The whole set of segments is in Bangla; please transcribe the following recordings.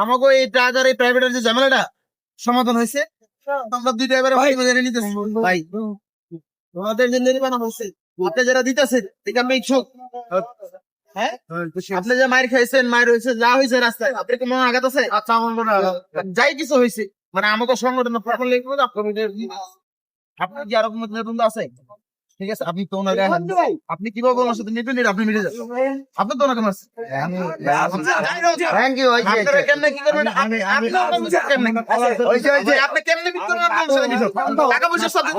আমাকে এই ট্রাক আর এই প্রাইভেটের যে ঝামেলাটা সমাধান হয়েছে, আমরা দুইটা এবারে নিতেছি ভাই। তোমাদের যে নির্মাণ হচ্ছে, আপনি যারা দিতেছেন আমি ইচ্ছুক। হ্যাঁ, আপনি যে মায়ের খাইছেন, মায়ের হয়েছে, যা হয়েছে রাস্তায়, আপনার কি মনে আঘাত আছে? আচ্ছা, আমার মনে যাই কিছু হয়েছে, মানে আমাকে সংগঠন আপনার কি আরো কোনো আছে? ঠিক আছে, আপনি তো ওনার আপনি কিভাবে ওনার সাথে নিবেন আপনি মিলে যান, আপনি তো ওনাকে থ্যাংক ইউ। কেমনে কি করবেন আপনি কেমনে মিট করবেন টাকা পয়সা সব দিন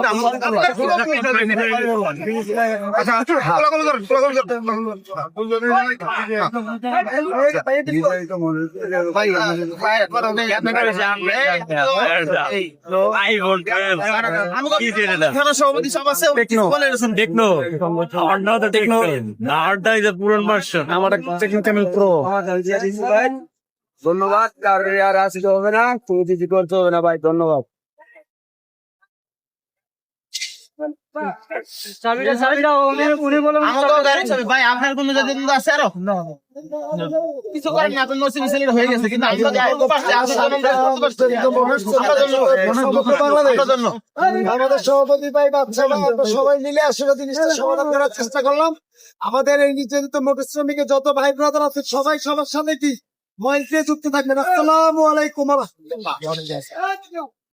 সভাপতি সব আছে ধন্যবাদ। আর আসতে হবে না, তুমি কিছু করতে হবে না ভাই, ধন্যবাদ। ভাই আপনার কোন আছে আরো কিছু করেন না, আপনার নসিব হয়ে গেছে, কিন্তু আমাদের সভাপতি ভাই বাচ্চা সবাই মিলে আসলে জিনিসটা সমাধান করার চেষ্টা করলাম। আমাদের এই নির্যাতিত মোটর শ্রমিকের যত ভাই ব্রাদার আছে সবাই সবার সাথে কি মঞ্চে যুক্ত থাকবেন। আসসালামু আলাইকুম।